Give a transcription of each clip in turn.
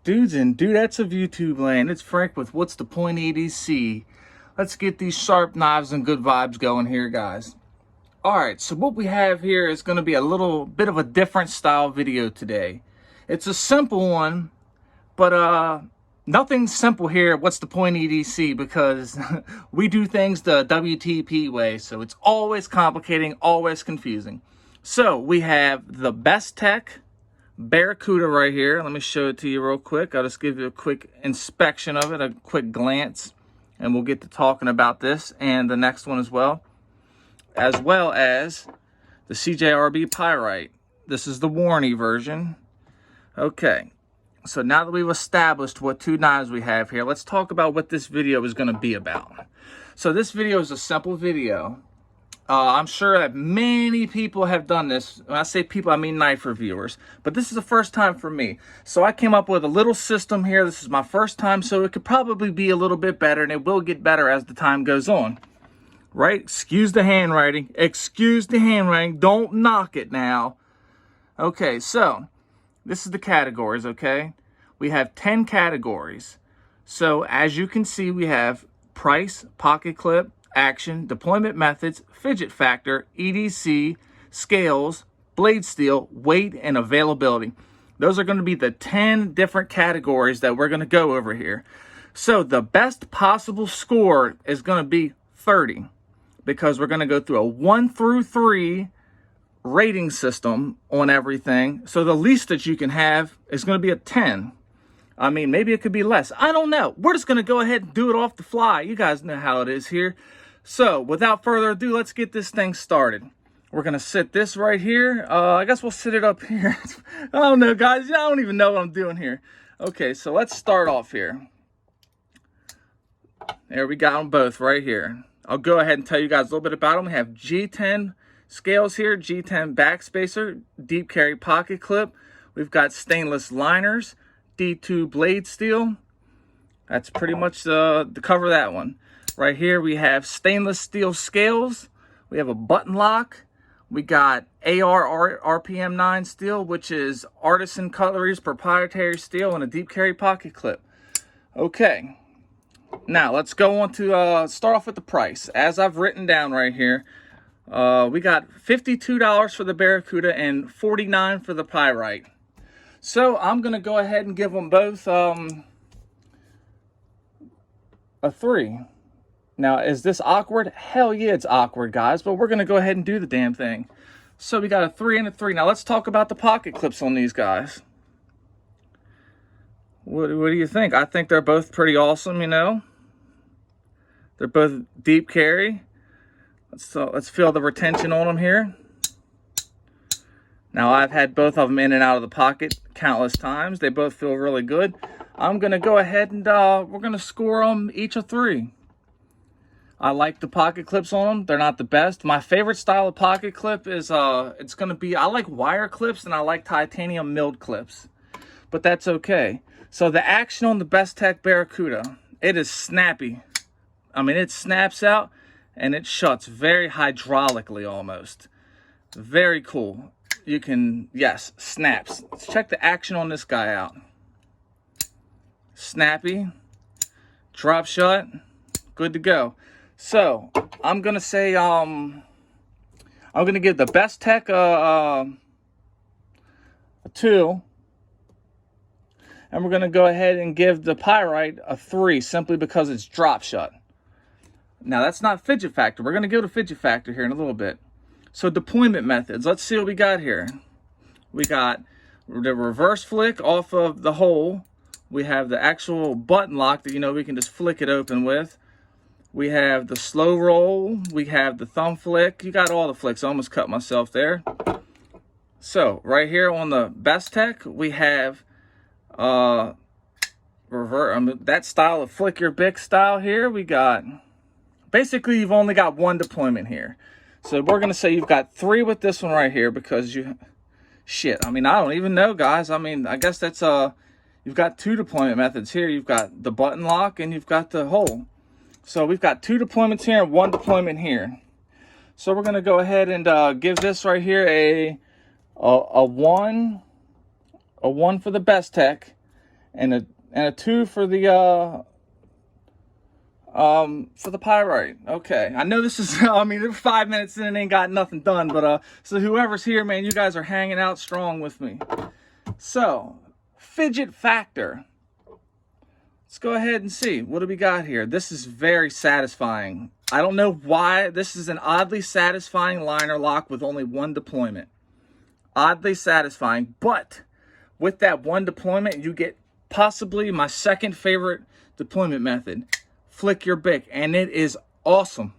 Dudes and dudettes of YouTube land, it's Frank with What's the Point EDC. Let's get these sharp knives and good vibes going here, guys. Alright, so what we have here is going to be a little bit of a different style video today. It's a simple one, but nothing simple here at What's the Point EDC, because we do things the WTP way, so it's always complicating, always confusing. So we have the Bestech Barracuda right here. Let me show it to you real quick. I'll just give you a quick inspection of it, a quick glance, and we'll get to talking about this and the next one as well as the CJRB Pyrite. This is the warranty version. Okay, so now that we've established what two knives we have here, let's talk about what this video is going to be about. So this video is a simple video. I'm sure that many people have done this. When I say people, I mean knife reviewers. But this is the first time for me. So I came up with a little system here. This is my first time, so it could probably be a little bit better, and it will get better as the time goes on. Right? Excuse the handwriting. Excuse the handwriting. Don't knock it now. Okay, so this is the categories, okay? We have 10 categories. So as you can see, we have price, pocket clip, action, deployment methods, fidget factor, EDC, scales, blade steel, weight, and availability. Those are going to be the 10 different categories that we're going to go over here. So the best possible score is going to be 30, because we're going to go through a 1 through 3 rating system on everything. So the least that you can have is going to be a 10. I mean, maybe it could be less. I don't know. We're just going to go ahead and do it off the fly. You guys know how it is here. So without further ado, let's get this thing started. We're going to sit this right here. I guess we'll sit it up here. I don't know, guys. I don't even know what I'm doing here. Okay, so let's start off here. There, we got them both right here. I'll go ahead and tell you guys a little bit about them. We have G10 scales here, G10 backspacer, deep carry pocket clip. We've got stainless liners, D2 blade steel. That's pretty much to cover that one. Right here we have stainless steel scales. We have a button lock. We got AR RPM 9 steel, which is Artisan Cutlery's proprietary steel, and a deep carry pocket clip. Okay, now let's go on to start off with the price. As I've written down right here, we got $52 for the Barracuda and $49 for the Pyrite. So I'm going to go ahead and give them both a 3. Now, is this awkward? Hell yeah, it's awkward, guys, but we're going to go ahead and do the damn thing. So we got a 3 and a 3. Now, let's talk about the pocket clips on these guys. What do you think? I think they're both pretty awesome, you know. They're both deep carry. Let's feel the retention on them here. Now, I've had both of them in and out of the pocket countless times. They both feel really good. I'm going to go ahead and we're going to score them each a 3. I like the pocket clips on them. They're not the best. My favorite style of pocket clip is, it's going to be, I like wire clips and I like titanium milled clips. But that's okay. So the action on the Bestech Barracuda, it is snappy. I mean, it snaps out and it shuts very hydraulically almost. Very cool. You can, yes, snaps. Let's check the action on this guy out. Snappy, drop shut, good to go. So I'm gonna say I'm gonna give the Bestech a 2, and we're gonna go ahead and give the Pyrite a 3 simply because it's drop shut. Now that's not fidget factor. We're gonna go to fidget factor here in a little bit. So deployment methods. Let's see what we got here. We got the reverse flick off of the hole. We have the actual button lock that, you know, we can just flick it open with. We have the slow roll. We have the thumb flick. You got all the flicks. I almost cut myself there. So right here on the Bestech, we have that style of flick your Bic style here. We got, basically you've only got 1 deployment here. So we're going to say you've got 3 with this one right here, because shit, I mean, I don't even know, guys. I mean, I guess that's, you've got 2 deployment methods here. You've got the button lock and you've got the hole. So we've got 2 deployments here and 1 deployment here. So we're going to go ahead and give this right here a 1 for the Bestech and a 2 for the Pyrite. Okay, I know this is, I mean, they're 5 minutes in and ain't got nothing done, but so whoever's here, man, you guys are hanging out strong with me. So, fidget factor. Let's go ahead and see. What do we got here? This is very satisfying. I don't know why. This is an oddly satisfying liner lock with only one deployment. Oddly satisfying, but with that one deployment, you get possibly my second favorite deployment method. Flick your Bic, and it is awesome.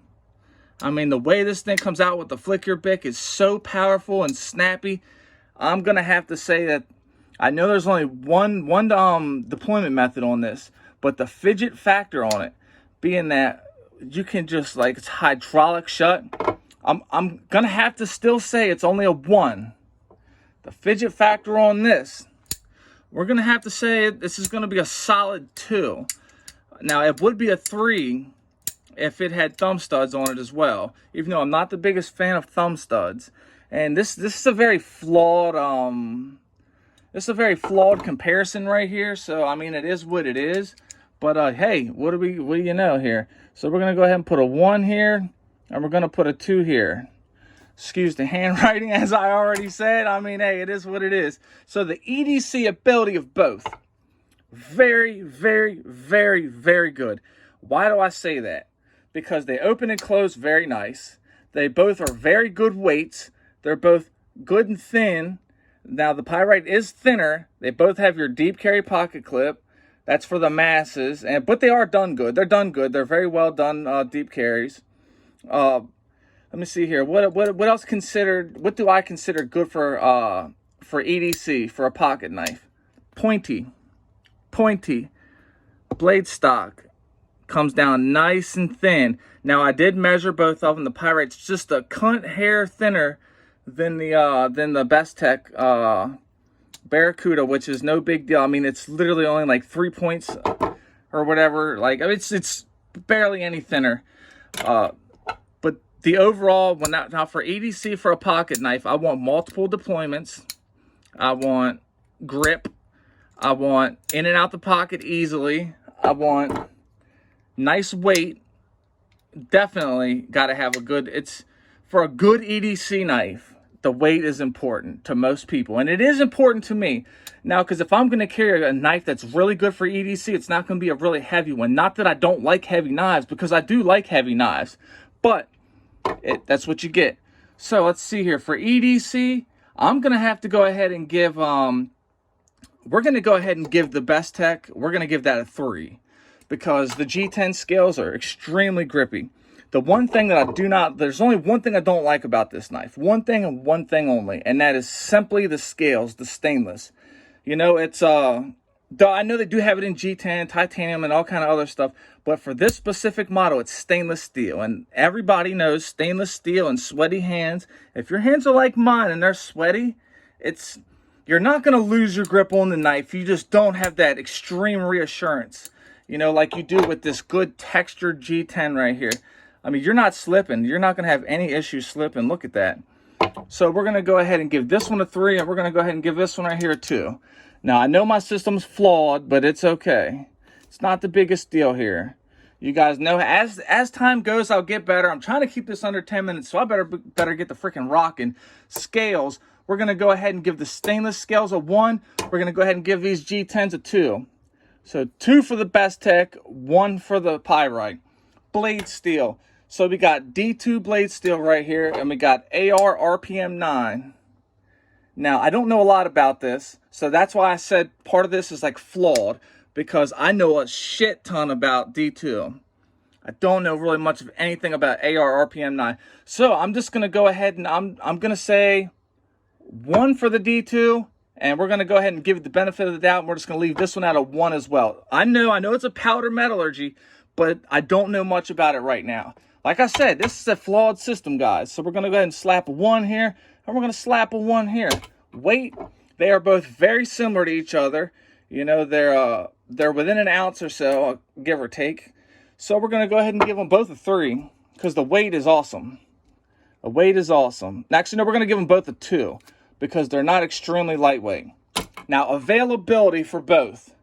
I mean, the way this thing comes out with the Flick your Bic is so powerful and snappy. I'm gonna have to say that I know there's only one deployment method on this, but the fidget factor on it, being that you can just, like, it's hydraulic shut, I'm gonna have to still say it's only a 1. The fidget factor on this, we're gonna have to say this is gonna be a solid 2. Now, it would be a 3 if it had thumb studs on it as well, even though I'm not the biggest fan of thumb studs. And this is a very flawed comparison right here. So I mean, it is what it is. But hey, what do you know here? So we're gonna go ahead and put a 1 here, and we're gonna put a 2 here. Excuse the handwriting, as I already said. I mean, hey, it is what it is. So the EDC ability of both, very, very, very, very good. Why do I say that? Because they open and close very nice. They both are very good weights. They're both good and thin. Now, the Pyrite is thinner. They both have your deep carry pocket clip. That's for the masses. But they are done good. They're done good. They're very well done deep carries. Let me see here. What else considered? What do I consider good for EDC for a pocket knife? Pointy blade stock, comes down nice and thin. Now, I did measure both of them. The Pyrite's just a cunt hair thinner than the Bestech Barracuda, which is no big deal. I mean, it's literally only like 3 points or whatever. Like, I mean, it's barely any thinner. But the overall, now for EDC for a pocket knife, I want multiple deployments. I want grip. I want in and out the pocket easily. I want nice weight. Definitely got to have a good, for a good EDC knife, the weight is important to most people. And it is important to me. Now, because if I'm going to carry a knife that's really good for EDC, it's not going to be a really heavy one. Not that I don't like heavy knives, because I do like heavy knives. But that's what you get. So let's see here. For EDC, I'm going to have to go ahead and give... we're going to go ahead and give the Bestech, we're going to give that a 3. Because the G10 scales are extremely grippy. The one thing that there's only one thing I don't like about this knife. One thing and one thing only. And that is simply the scales, the stainless. You know, it's, I know they do have it in G10, titanium, and all kind of other stuff. But for this specific model, it's stainless steel. And everybody knows stainless steel and sweaty hands. If your hands are like mine and they're sweaty, you're not going to lose your grip on the knife. You just don't have that extreme reassurance, you know, like you do with this good textured G10 right here. I mean, you're not slipping. You're not going to have any issues slipping. Look at that. So we're going to go ahead and give this one a 3, and we're going to go ahead and give this one right here a 2. Now, I know my system's flawed, but it's okay. It's not the biggest deal here. You guys know, as time goes, I'll get better. I'm trying to keep this under 10 minutes, so I better get the freaking rocking. Scales, we're going to go ahead and give the stainless scales a 1. We're going to go ahead and give these G10s a 2. So 2 for the Bestech, 1 for the Pyrite. Blade steel. So we got D2 blade steel right here, and we got AR RPM 9. Now, I don't know a lot about this, so that's why I said part of this is like flawed, because I know a shit ton about D2. I don't know really much of anything about AR RPM 9. So I'm just going to go ahead and I'm going to say 1 for the D2, and we're going to go ahead and give it the benefit of the doubt, and we're just going to leave this one at a 1 as well. I know it's a powder metallurgy, but I don't know much about it right now. Like I said, this is a flawed system, guys. So we're going to go ahead and slap a 1 here, and we're going to slap a 1 here. Weight, they are both very similar to each other. You know, they're within an ounce or so, give or take. So we're going to go ahead and give them both a 3, because the weight is awesome. The weight is awesome. Actually, no, we're going to give them both a 2, because they're not extremely lightweight. Now, availability for both.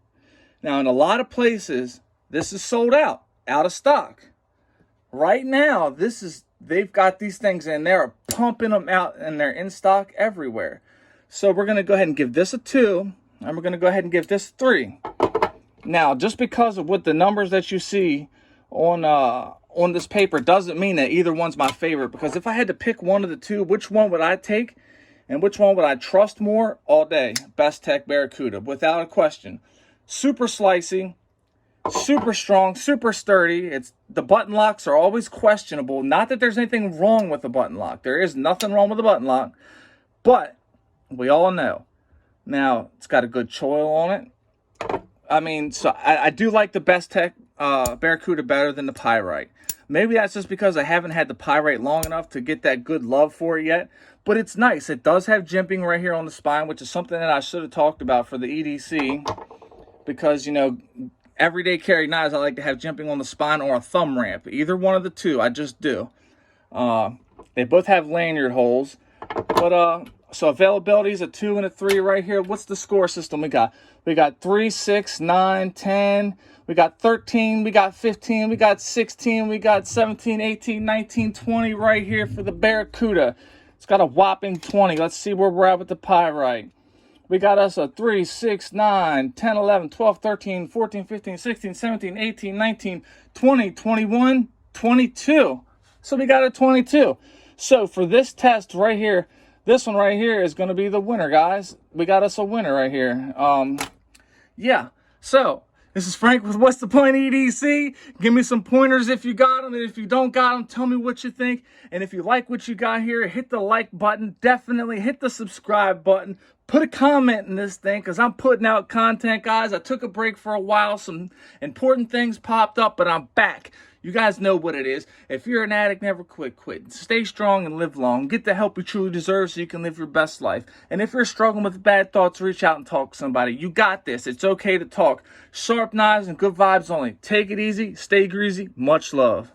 Now, in a lot of places, this is sold out of stock. Right now, they've got these things and they're pumping them out and they're in stock everywhere. So we're going to go ahead and give this a 2, and we're going to go ahead and give this 3. Now, just because of what the numbers that you see on this paper doesn't mean that either one's my favorite, because if I had to pick one of the two, which one would I take and which one would I trust more all day? Bestech Barracuda, without a question. Super slicey, super strong, super sturdy. The button locks are always questionable. Not that there's anything wrong with the button lock. There is nothing wrong with the button lock, but we all know. Now, it's got a good choil on it. I mean, so I do like the Bestech Barracuda better than the Pyrite. Maybe that's just because I haven't had the Pyrite long enough to get that good love for it yet. But it's nice. It does have jimping right here on the spine, which is something that I should have talked about for the EDC. Because, you know, everyday carry knives, I like to have jimping on the spine or a thumb ramp. Either one of the two, I just do. They both have lanyard holes. But, so availability is a 2 and a 3 right here. What's the score system we got? We got 3, 6, 9, 10. We got 13, we got 15, we got 16, we got 17, 18, 19, 20 right here for the Barracuda. It's got a whopping 20. Let's see where we're at with the Pyrite. We got us a 3, 6, 9, 10, 11, 12, 13, 14, 15, 16, 17, 18, 19, 20, 21, 22. So we got a 22. So for this test right here, this one right here is going to be the winner, guys. We got us a winner right here. Yeah. So this is Frank with What's the Point EDC. Give me some pointers if you got them, and if you don't got them, tell me what you think. And if you like what you got here, hit the like button. Definitely hit the subscribe button. Put a comment in this thing, because I'm putting out content, guys. I took a break for a while. Some important things popped up, but I'm back. You guys know what it is. If you're an addict, never quit. Stay strong and live long. Get the help you truly deserve so you can live your best life. And if you're struggling with bad thoughts, reach out and talk to somebody. You got this. It's okay to talk. Sharp knives and good vibes only. Take it easy. Stay greasy. Much love.